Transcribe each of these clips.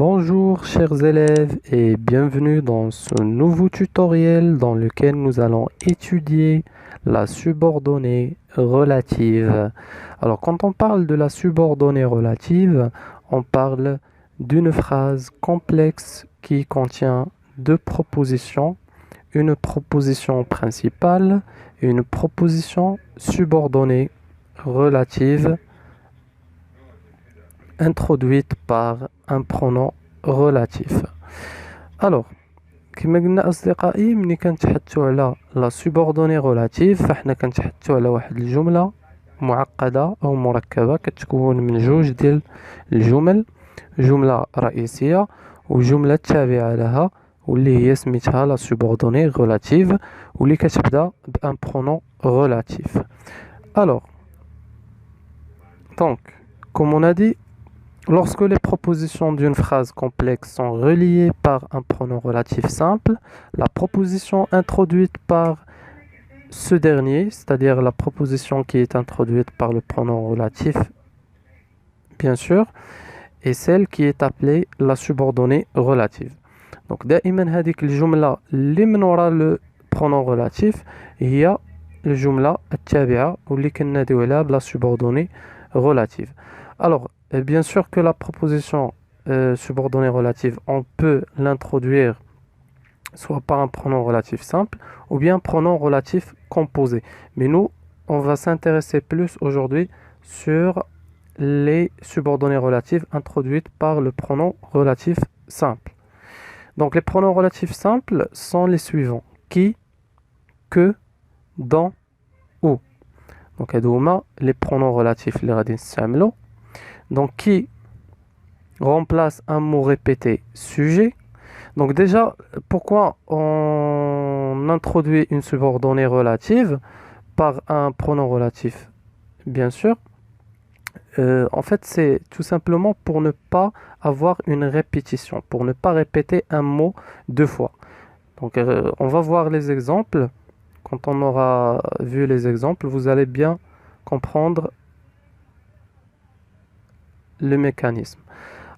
Bonjour chers élèves et bienvenue dans ce nouveau tutoriel dans lequel nous allons étudier la subordonnée relative. Alors quand on parle de la subordonnée relative, on parle d'une phrase complexe qui contient deux propositions, une proposition principale et une proposition subordonnée relative introduite par un pronom relatif. Alors, كما قلنا أصدقائي ملي كنتحدثوا على لا سوبوردوني رولاتيف فاحنا كنتحدثوا على واحد الجملة معقدة أو مركبة كتكون من جوج ديال الجمل، جملة رئيسية وجملة تابعة لها واللي هي سميتها لا سوبوردوني رولاتيف واللي كتبدا بان برونون رولاتيف. Alors, donc, comme on a dit, lorsque les propositions d'une phrase complexe sont reliées par un pronom relatif simple, la proposition introduite par ce dernier, c'est-à-dire la proposition qui est introduite par le pronom relatif, bien sûr, est celle qui est appelée la subordonnée relative. Donc, دائما هذيك الجملة اللي من وراء le pronom relatif هي الجملة التابعة واللي كناديو عليها بلا subordonnée relative. Alors, bien sûr que la proposition subordonnée relative, on peut l'introduire soit par un pronom relatif simple ou bien un pronom relatif composé. Mais nous, on va s'intéresser plus aujourd'hui sur les subordonnées relatives introduites par le pronom relatif simple. Donc les pronoms relatifs simples sont les suivants: qui, que, dans, ou. Donc les pronoms relatifs les غادي نستعملو. Donc qui remplace un mot répété sujet. Donc déjà, pourquoi on introduit une subordonnée relative par un pronom relatif? Bien sûr, en fait c'est tout simplement pour ne pas avoir une répétition, pour ne pas répéter un mot deux fois. Donc on va voir les exemples. Quand on aura vu les exemples, vous allez bien comprendre le mécanisme.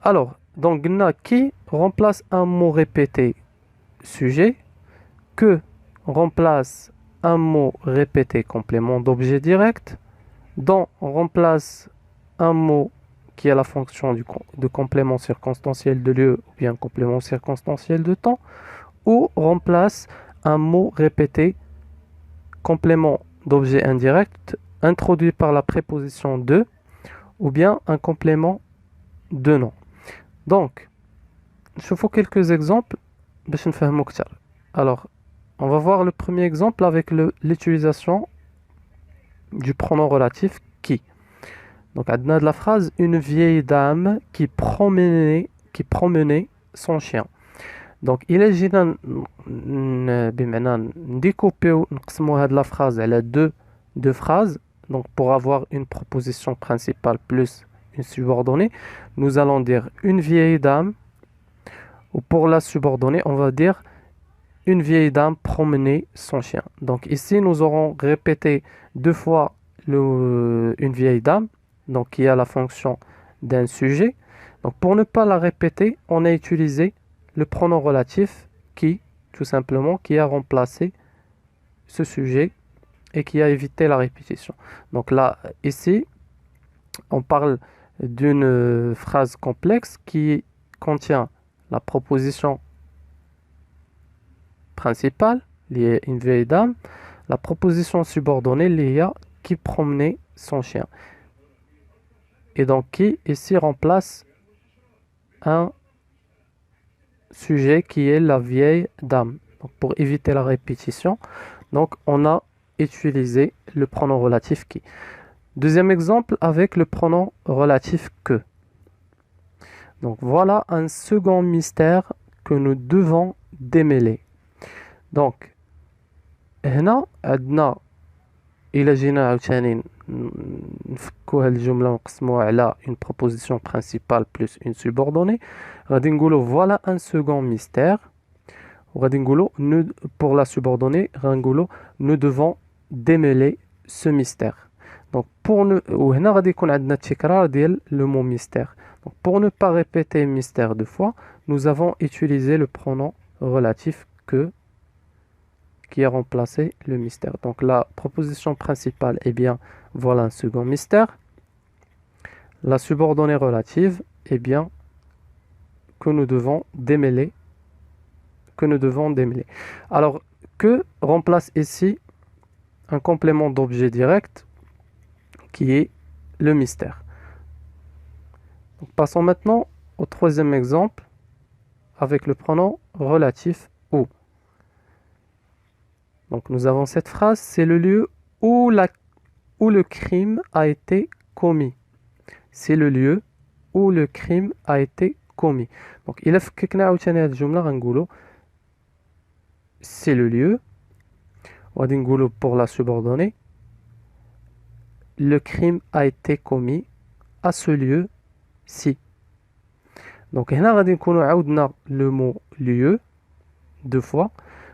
Alors, donc, qui remplace un mot répété sujet, que remplace un mot répété complément d'objet direct, dans remplace un mot qui a la fonction de complément circonstanciel de lieu ou bien complément circonstanciel de temps, ou remplace un mot répété complément d'objet indirect introduit par la préposition de ou bien un complément de nom. Donc, je fais quelques exemples. Alors, on va voir le premier exemple avec l'utilisation du pronom relatif qui. Donc, on a de la phrase une vieille dame qui promenait son chien. Donc, il est جينا découper la phrase, elle a deux phrases. Donc, pour avoir une proposition principale plus une subordonnée, nous allons dire une vieille dame, ou pour la subordonnée, on va dire une vieille dame promenait son chien. Donc ici, nous aurons répété deux fois une vieille dame, donc qui a la fonction d'un sujet. Donc pour ne pas la répéter, on a utilisé le pronom relatif qui, tout simplement, qui a remplacé ce sujet et qui a évité la répétition. Donc là, ici, on parle d'une phrase complexe qui contient la proposition principale, liée à une vieille dame, la proposition subordonnée, liée à qui promenait son chien. Et donc qui ici remplace un sujet qui est la vieille dame. Donc, pour éviter la répétition, donc on a utilisé le pronom relatif qui. Deuxième exemple avec le pronom relatif que. Donc voilà un second mystère que nous devons démêler. Donc هنا عندنا إلا جينا عاوتاني نفكو هاد الجملة ونقسموها على une proposition principale plus une subordonnée, غادي نقولوا voilà un second mystère. وغادي نقولوا pour la subordonnée غنقولوا nous devons démêler ce mystère. Donc pour nous وهنا غادي يكون عندنا التكرار ديال le mot mystère. Donc, pour ne pas répéter mystère deux fois, nous avons utilisé le pronom relatif que qui a remplacé le mystère. Donc la proposition principale, eh bien, voilà un second mystère. La subordonnée relative, eh bien, que nous devons démêler. Alors, que remplace ici un complément d'objet direct qui est le mystère. Donc, passons maintenant au troisième exemple avec le pronom relatif où. Donc nous avons cette phrase, c'est le lieu où le crime a été commis. C'est le lieu où le crime a été commis. Donc il a فككنا عاوتاني هاد الجملة غنقولو c'est le lieu وغادي نقولو pour la subordonnée le crime a été commis à ce lieu-ci. Donc هنا غادي نكونو عاودنا le mot lieu deux fois.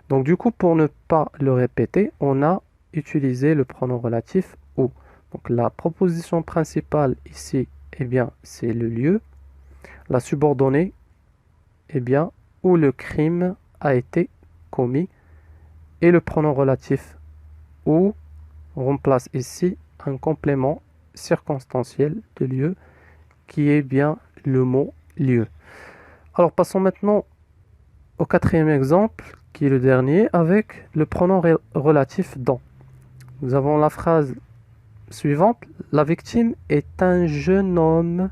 Donc du coup, pour ne pas le répéter, on a utilisé le pronom relatif où. Donc la proposition principale ici, eh bien, c'est le lieu. La subordonnée, eh bien, où le crime a été commis. Et le pronom relatif où remplace ici un complément circonstanciel de lieu qui est bien le mot lieu. Alors passons maintenant au quatrième exemple, qui est le dernier, avec le pronom relatif dans. Nous avons la phrase suivante. La victime est un jeune homme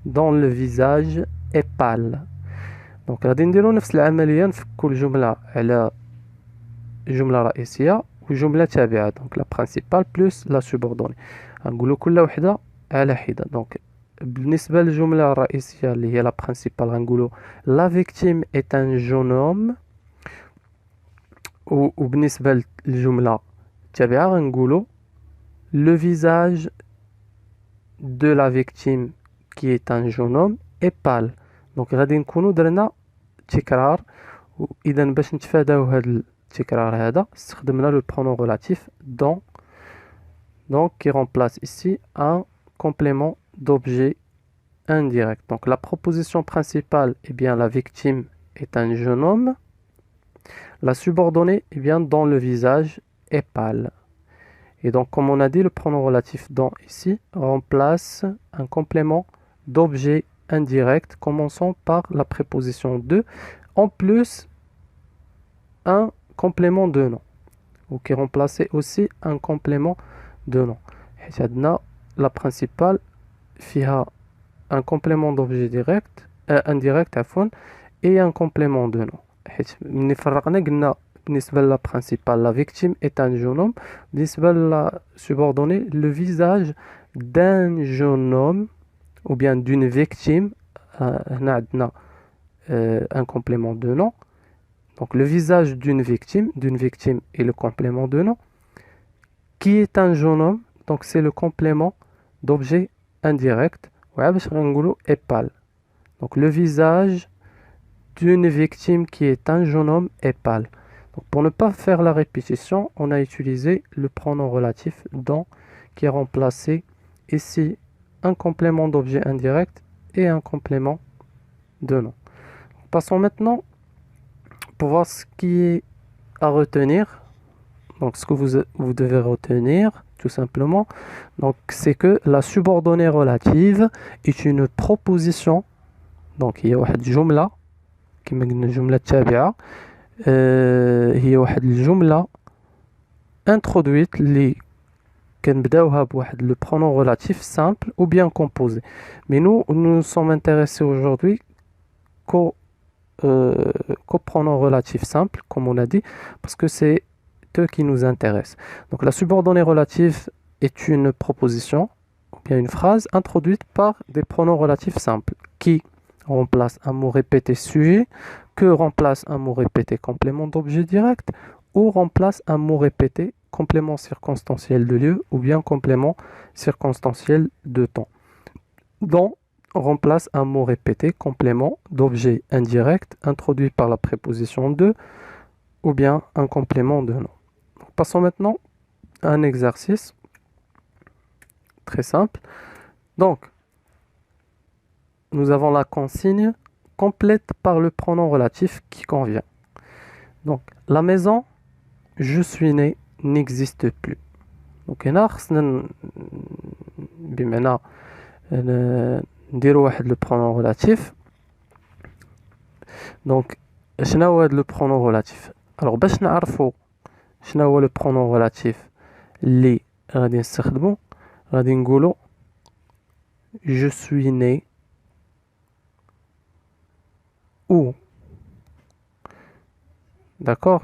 dont le visage est pâle. Donc غادي نديرو نفس العملية نفكو الجملة على جملة رئيسية وجملة تابعة. Donc la principale plus la subordonnée. غنقولو كل وحدة على حدة. Donc بالنسبة للجملة الرئيسية اللي هي la principale غنقولو la victime est un jeune homme. وبالنسبة للجملة التابعة غنقولو le visage de la victime qui est un jeune homme est pâle. Donc غادي نكونو درنا تكرار. إذا باش نتفاداو هذا التكرار هذا استخدمنا le pronom relatif dans. Donc qui remplace ici un complément d'objet indirect. Donc la proposition principale, eh bien la victime est un jeune homme. La subordonnée, eh bien dans le visage est pâle. Et donc comme on a dit, le pronom relatif dans ici remplace un complément d'objet indirect commençant par la préposition de, en plus un complément de nom, ou qui remplaçait aussi un complément de nom. La principale فيها un complément d'objet direct indirect عفوا et un complément de nom. حيت ملي فرقنا قلنا بالنسبة la principale la victime est un jeune homme, بالنسبة la subordonnée le visage d'un jeune homme ou bien d'une victime هنا عندنا un complément de nom. Donc le visage d'une victime et le complément de nom qui est un jeune homme. Donc c'est le complément d'objet indirect est pâle. Donc le visage d'une victime qui est un jeune homme est pâle. Donc pour ne pas faire la répétition, on a utilisé le pronom relatif dans qui a remplacé ici un complément d'objet indirect et un complément de nom. Passons maintenant pour voir ce qui est à retenir. Donc ce que vous devez retenir tout simplement, donc c'est que la subordonnée relative est une proposition. Donc il y a واحد الجملة كما قلنا الجملة التابعة هي واحد الجملة introduite اللي كنبداوها بواحد le pronom relatif simple ou bien composé. Mais nous sommes intéressés aujourd'hui qu'au pronom relatif simple, comme on a dit, parce que c'est eux qui nous intéressent. Donc la subordonnée relative est une proposition ou bien une phrase introduite par des pronoms relatifs simples qui remplace un mot répété sujet, que remplace un mot répété complément d'objet direct, ou remplace un mot répété complément circonstanciel de lieu, ou bien complément circonstanciel de temps. Dont remplace un mot répété complément d'objet indirect introduit par la préposition de, ou bien un complément de nom. Passons maintenant à un exercice très simple. Donc, nous avons la consigne complète par le pronom relatif qui convient. Donc, la maison, je suis né, n'existe plus. Donc, هنا خصنا بمعنى نديرو واحد لو pronom relatif. Donc, شنو هو هاد لو pronom relatif؟ alors باش نعرفو شنو هو لو pronom relatif اللي غادي نستخدمو، غادي نقولو je suis né où. D'accord?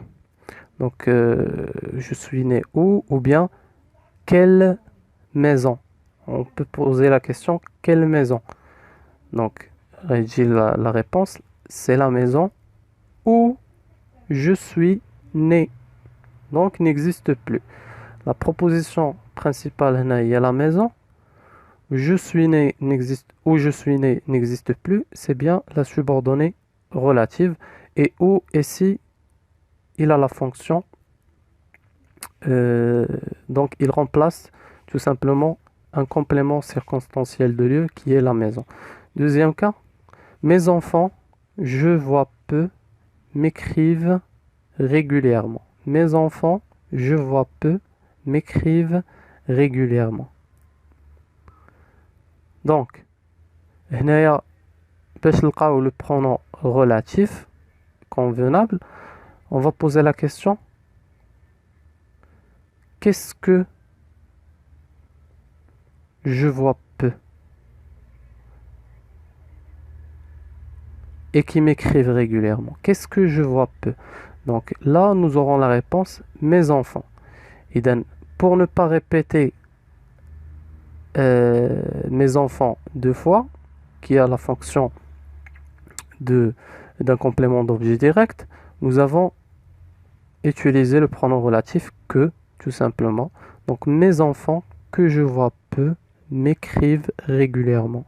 Donc, je suis né où, ou bien quelle maison. On peut poser la question quelle maison. Donc, la réponse, c'est la maison où je suis né. Donc, n'existe plus. La proposition principale, il y a la maison. Je suis né n'existe, où je suis né n'existe plus. C'est bien la subordonnée relative. Et où, ici, il a la fonction. Donc, il remplace tout simplement un complément circonstanciel de lieu qui est la maison. Deuxième cas, mes enfants, je vois peu, m'écrivent régulièrement. Mes enfants, je vois peu, m'écrivent régulièrement. Donc, هنايا باش نلقاو le pronom relatif convenable, on va poser la question qu'est-ce que je vois peu et qui m'écrivent régulièrement. Qu'est-ce que je vois peu? Donc là, nous aurons la réponse mes enfants. Et donc, pour ne pas répéter mes enfants deux fois, qui a la fonction d'un complément d'objet direct, nous avons utilisé le pronom relatif que, tout simplement. Donc mes enfants que je vois peu m'écrivent régulièrement.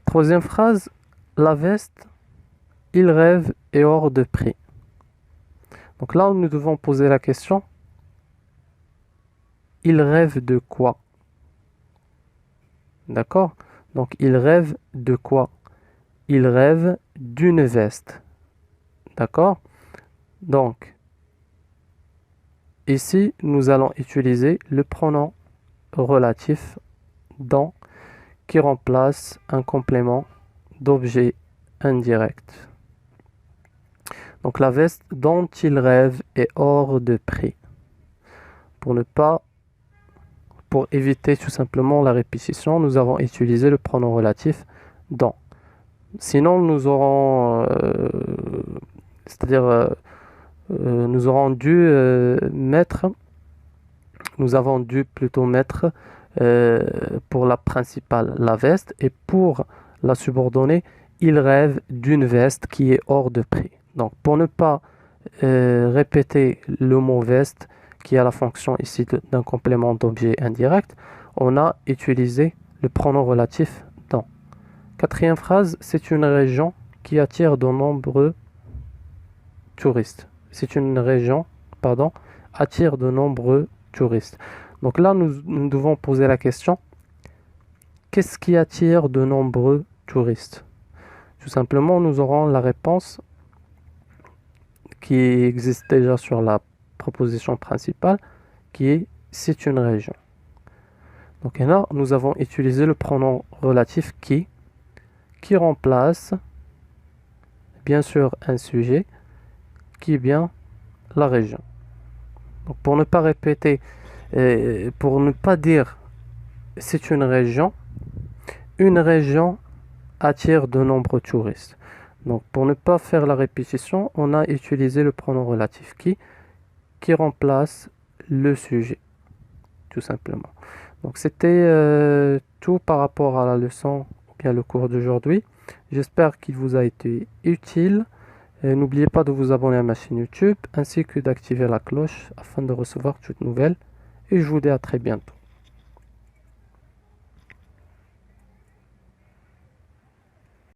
Troisième phrase, la veste, il rêve est hors de prix. Donc là, nous devons poser la question, il rêve de quoi? D'accord? Donc, il rêve de quoi? Il rêve d'une veste. D'accord? Donc, ici, nous allons utiliser le pronom relatif dans qui remplace un complément d'objet indirect. Donc, la veste dont il rêve est hors de prix. Pour éviter tout simplement la répétition, nous avons utilisé le pronom relatif dans. Sinon, nous aurons, nous aurons dû nous avons dû plutôt mettre pour la principale la veste et pour la subordonnée, il rêve d'une veste qui est hors de prix. Donc, pour ne pas répéter le mot veste, qui a la fonction ici d'un complément d'objet indirect, on a utilisé le pronom relatif dans. Quatrième phrase, c'est une région qui attire de nombreux touristes. C'est une région, attire de nombreux touristes. Donc là, nous devons poser la question, qu'est-ce qui attire de nombreux touristes? Tout simplement, nous aurons la réponse qui existe déjà sur la proposition principale, qui est c'est une région. Donc là, nous avons utilisé le pronom relatif qui remplace bien sûr un sujet qui est bien la région. Donc pour ne pas répéter, pour ne pas dire c'est une région attire de nombreux touristes. Donc pour ne pas faire la répétition, on a utilisé le pronom relatif qui remplace le sujet, tout simplement. Donc c'était tout par rapport à la leçon ou bien le cours d'aujourd'hui. J'espère qu'il vous a été utile. N'oubliez pas de vous abonner à ma chaîne YouTube ainsi que d'activer la cloche afin de recevoir toutes nouvelles. Et je vous dis à très bientôt.